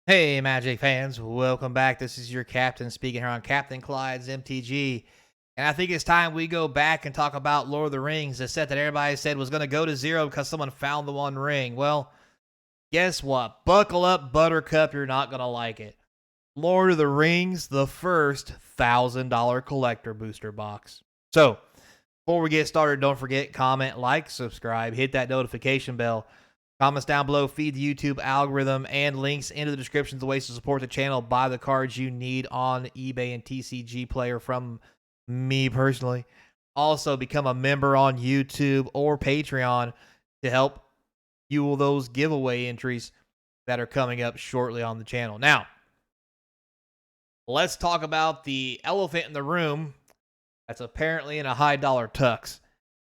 Hey, Magic fans, welcome back. This is your captain speaking here on Capnclydes MTG. And I think it's time we go back and talk about Lord of the Rings, the set that everybody said was going to go to zero because someone found the One Ring. Well, guess what? Buckle up, Buttercup. You're not going to like it. Lord of the Rings, the first $1,000 collector booster box. So, before we get started, don't forget, comment, like, subscribe, hit that notification bell. Comments down below feed the YouTube algorithm, and links into the descriptions of ways to support the channel. Buy the cards you need on eBay and TCG Player from me personally. Also, become a member on YouTube or Patreon to help fuel those giveaway entries that are coming up shortly on the channel. Now, let's talk about the elephant in the room that's apparently in a high dollar tux,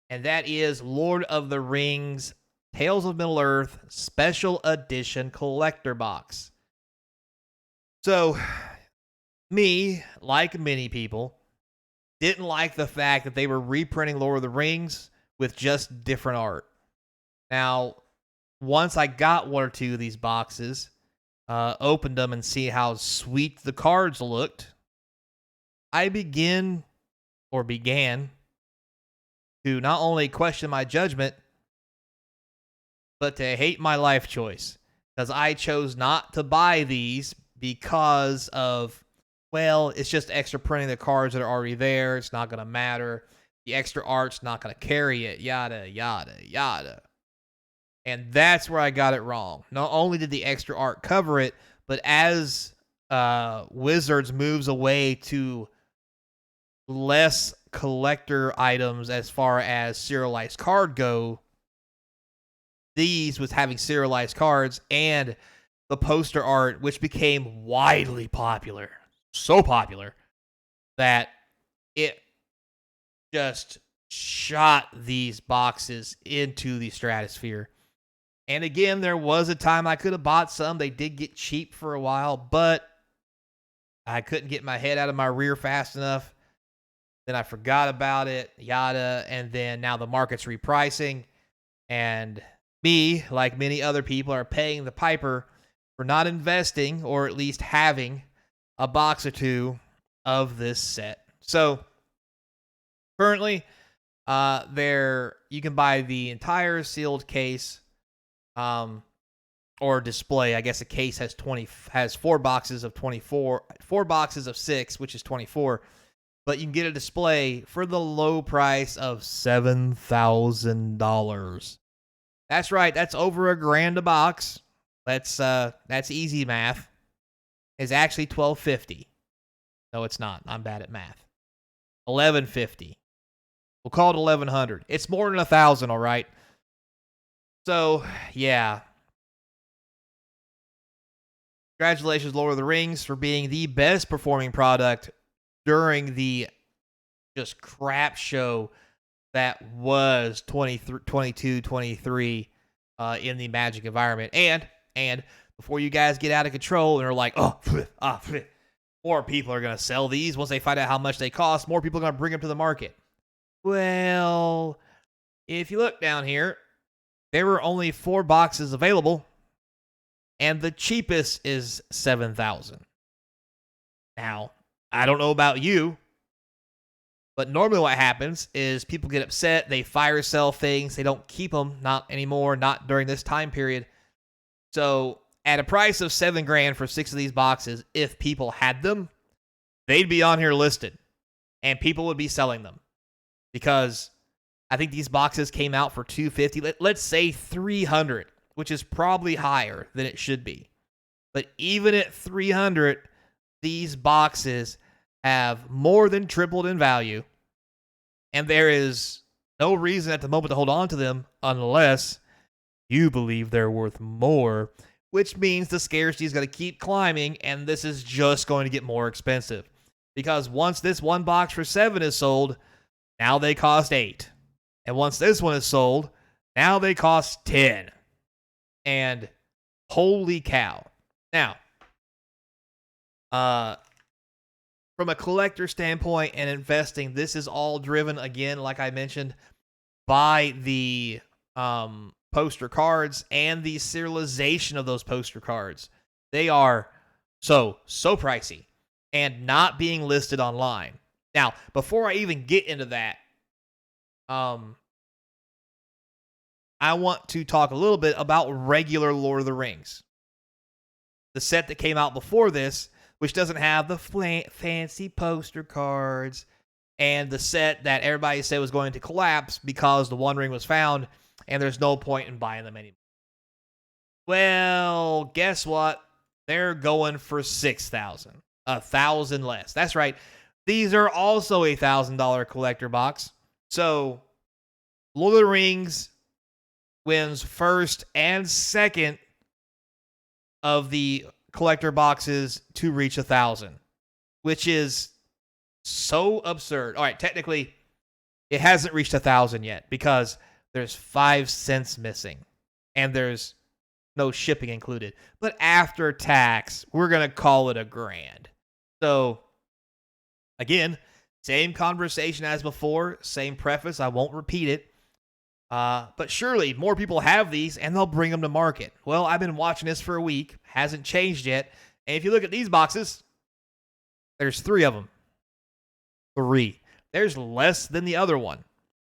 and that is Lord of the Rings Tales of Middle-earth Special Edition Collector Box. So, me, like many people, didn't like the fact that they were reprinting Lord of the Rings with just different art. Now, once I got one or two of these boxes, opened them and see how sweet the cards looked, I began to not only question my judgment, but to hate my life choice, because I chose not to buy these because of, well, it's just extra printing the cards that are already there. It's not going to matter. The extra art's not going to carry it, yada, yada, yada. And that's where I got it wrong. Not only did the extra art cover it, but as Wizards moves away to less collector items as far as serialized card go, these with having serialized cards and the poster art, which became widely popular, so popular that it just shot these boxes into the stratosphere. And again, there was a time I could have bought some. They did get cheap for a while, but I couldn't get my head out of my rear fast enough. Then I forgot about it, yada, and then now the market's repricing, and me, like many other people, are paying the piper for not investing or at least having a box or two of this set. So currently, you can buy the entire sealed case, or display. I guess a case has 4 boxes of 24, 4 boxes of 6, which is 24. But you can get a display for the low price of $7,000. That's right. That's over $1,000 a box. That's easy math. It's actually $1,250. No, it's not. I'm bad at math. $1,150. We'll call it $1,100. It's more than $1,000, all right? So, yeah. Congratulations, Lord of the Rings, for being the best performing product during the just crap show that was 22-23 in the Magic environment. And before you guys get out of control and are like, more people are going to sell these once they find out how much they cost, more people are going to bring them to the market. Well, if you look down here, there were only 4 boxes available, and the cheapest is $7,000. Now, I don't know about you, but normally what happens is people get upset, they fire sell things, they don't keep them, not anymore, not during this time period. So at a price of $7,000 for 6 of these boxes, if people had them, they'd be on here listed, and people would be selling them, because I think these boxes came out for $250. Let's say $300, which is probably higher than it should be. But even at $300, these boxes have more than tripled in value, and there is no reason at the moment to hold on to them unless you believe they're worth more, which means the scarcity is going to keep climbing, and this is just going to get more expensive. Because once this one box for $7 is sold, now they cost $8. And once this one is sold, now they cost $10. And holy cow. Now, from a collector standpoint and investing, this is all driven, again, like I mentioned, by the poster cards and the serialization of those poster cards. They are so pricey and not being listed online. Now, before I even get into that, I want to talk a little bit about regular Lord of the Rings. The set that came out before this, which doesn't have the fancy poster cards, and the set that everybody said was going to collapse because the One Ring was found, and there's no point in buying them anymore. Well, guess what? They're going for $6,000, $1,000 less. That's right. These are also $1,000 collector box. So, Lord of the Rings wins first and second of the collector boxes to reach 1,000, which is so absurd. All right, technically, it hasn't reached 1,000 yet because there's 5 cents missing, and there's no shipping included. But after tax, we're gonna call it $1,000. So, again, same conversation as before, same preface. I won't repeat it. But surely more people have these and they'll bring them to market. Well, I've been watching this for a week. Hasn't changed yet. And if you look at these boxes, there's 3 of them. 3. There's less than the other one.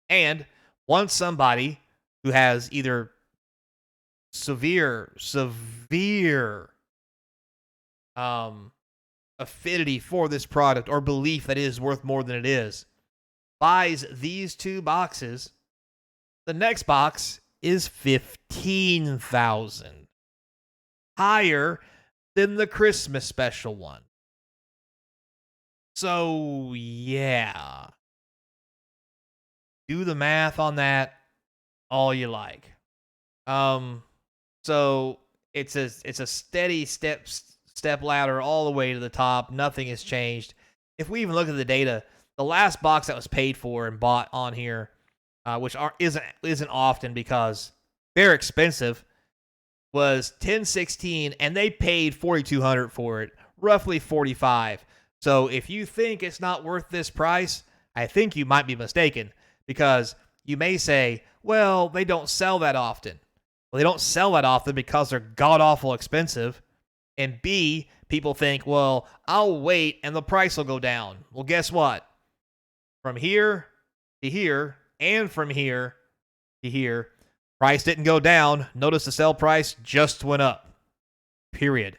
And once somebody who has either severe affinity for this product or belief that it is worth more than it is buys these 2 boxes, the next box is 15,000, higher than the Christmas special one. So, yeah. Do the math on that all you like. So it's a steady step ladder all the way to the top. Nothing has changed. If we even look at the data, the last box that was paid for and bought on here, which isn't often because they're expensive, was 1016, and they paid $4,200 for it, roughly $45. So if you think it's not worth this price, I think you might be mistaken, because you may say, well, they don't sell that often. Well, they don't sell that often because they're god-awful expensive. And B, people think, well, I'll wait and the price will go down. Well, guess what? From here to here and from here to here, price didn't go down. Notice the sell price just went up. Period.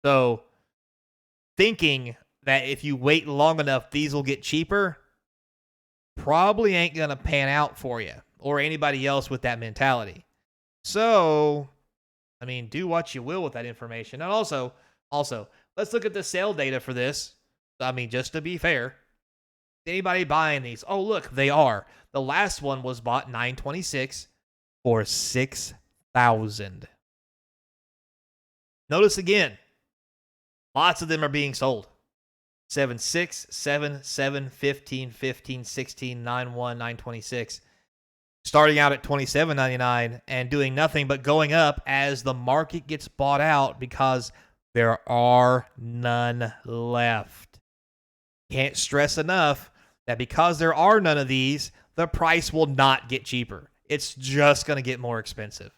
So, thinking that if you wait long enough, these will get cheaper, probably ain't going to pan out for you or anybody else with that mentality. So, I mean, do what you will with that information. And also, let's look at the sale data for this. I mean, just to be fair, anybody buying these? Oh, look, they are. The last one was bought $926 for $6,000. Notice again, lots of them are being sold. 7.6, 7, 7, 15, 15, 16, 9.1, 9.26. Starting out at $27.99 and doing nothing but going up as the market gets bought out because there are none left. Can't stress enough that because there are none of these, the price will not get cheaper. It's just going to get more expensive.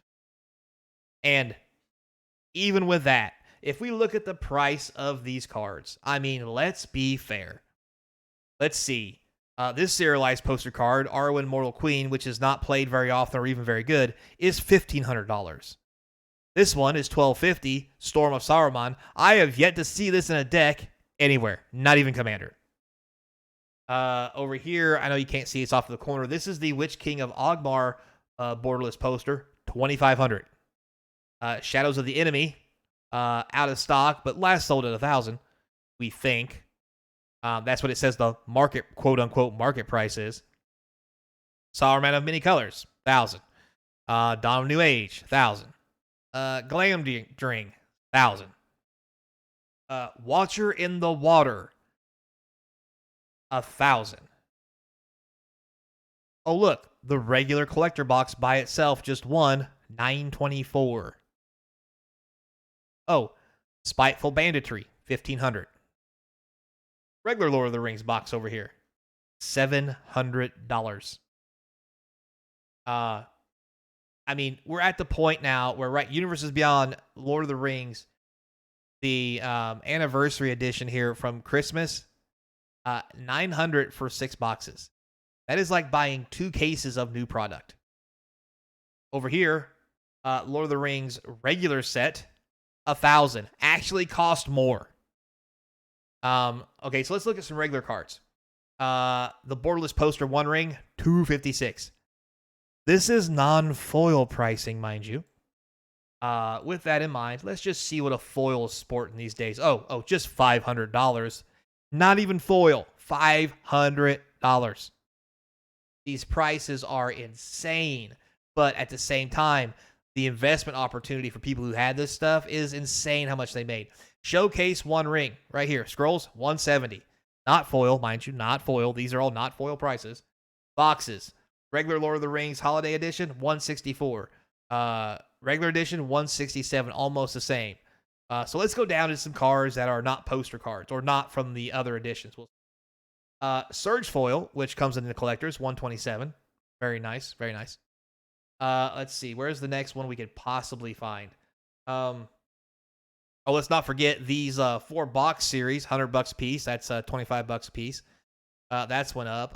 And even with that, if we look at the price of these cards, I mean, let's be fair. Let's see. This serialized poster card, Arwen Mortal Queen, which is not played very often or even very good, is $1,500. This one is $1,250, Storm of Saruman. I have yet to see this in a deck anywhere, not even Commander. Over here, I know you can't see it's off in the corner. This is the Witch King of Ogmar borderless poster, $2,500. Shadows of the Enemy, out of stock, but last sold at $1,000, we think. That's what it says the market, quote-unquote, market price is. Saruman of Many Colors, $1,000. Dawn of New Age, $1,000. Glamdring, $1,000. Watcher in the Water, $1,000. Oh, look, the regular collector box by itself just won $924. Oh, Spiteful Banditry, $1,500. Regular Lord of the Rings box over here, $700. I mean, we're at the point now where, right, Universes Beyond, Lord of the Rings, the anniversary edition here from Christmas, 900 for 6 boxes. That is like buying 2 cases of new product. Over here, Lord of the Rings regular set, 1,000. Actually cost more. Okay, so let's look at some regular cards. The Borderless Poster One Ring, 256. This is non-foil pricing, mind you. With that in mind, let's just see what a foil is sporting these days. Oh, just $500. Not even foil, $500. These prices are insane, but at the same time, the investment opportunity for people who had this stuff is insane how much they made. Showcase One Ring right here. Scrolls, 170. Not foil, mind you, not foil. These are all not foil prices. Boxes. Regular Lord of the Rings Holiday Edition, 164. Regular Edition, 167. Almost the same. So let's go down to some cards that are not poster cards or not from the other editions. Surge Foil, which comes in the collectors, 127. Very nice, very nice. Let's see. Where's the next one we could possibly find? Let's not forget these 4-box series, $100 a piece. That's $25 a piece. That's went up.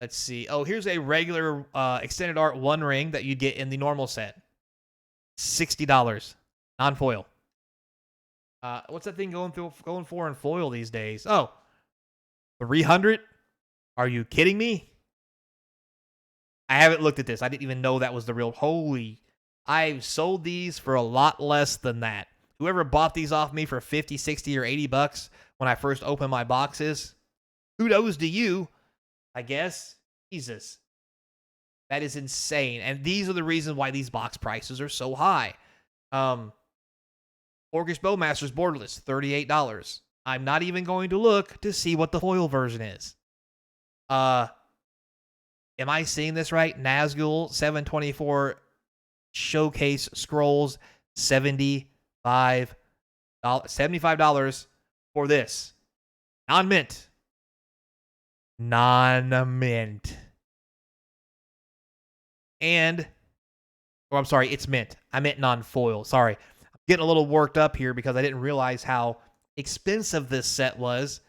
Let's see. Oh, here's a regular extended art One Ring that you get in the normal set. $60, non-foil. What's that thing going for in foil these days? Oh, 300? Are you kidding me? I haven't looked at this. I didn't even know that was the real. Holy, I've sold these for a lot less than that. Whoever bought these off me for 50, 60, or $80 when I first opened my boxes, kudos to you, I guess. Jesus. That is insane. And these are the reasons why these box prices are so high. Orcish Bowmasters Borderless, $38. I'm not even going to look to see what the foil version is. Am I seeing this right? Nazgul, 724 Showcase Scrolls, $75 for this. Non-mint. Non-mint. And, I'm sorry, it's mint. I meant non-foil. Sorry. I'm getting a little worked up here because I didn't realize how expensive this set was.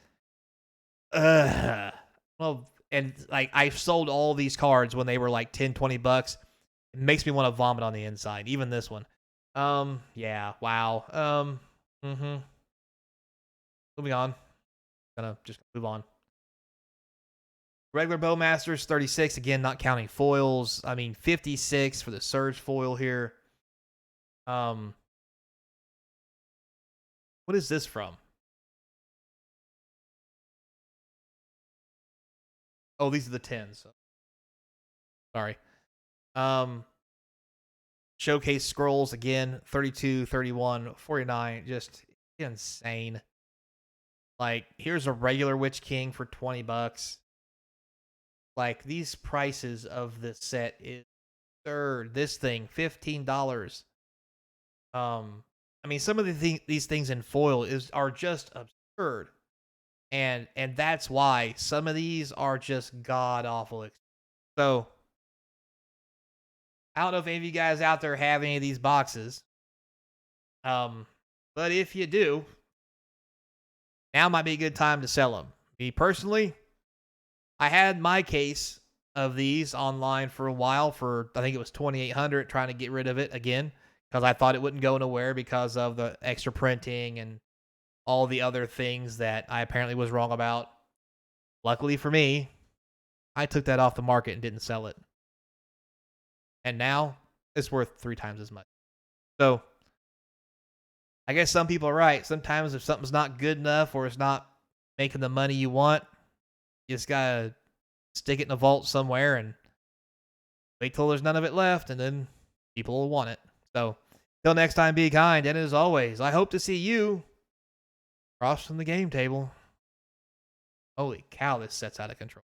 Well, and like I've sold all these cards when they were like $10, $20. It makes me want to vomit on the inside. Even this one. Yeah, wow. Moving on. Gonna just move on. Regular Bowmasters, 36. Again, not counting foils. I mean, 56 for the Surge foil here. What is this from? Oh, these are the 10s. Sorry. Showcase Scrolls, again, 32, 31, 49. Just insane. Like, here's a regular Witch King for $20. Like, these prices of this set is absurd. This thing, $15. I mean, some of these things in foil are just absurd. And that's why some of these are just god-awful. So, I don't know if any of you guys out there have any of these boxes. But if you do, now might be a good time to sell them. Me personally, I had my case of these online for a while for, I think it was $2,800, trying to get rid of it again because I thought it wouldn't go nowhere because of the extra printing and all the other things that I apparently was wrong about. Luckily for me, I took that off the market and didn't sell it. And now it's worth 3 times as much. So I guess some people are right. Sometimes if something's not good enough or it's not making the money you want, you just gotta stick it in a vault somewhere and wait till there's none of it left, and then people will want it. So till next time, be kind, and as always, I hope to see you across from the game table. Holy cow, this set's out of control.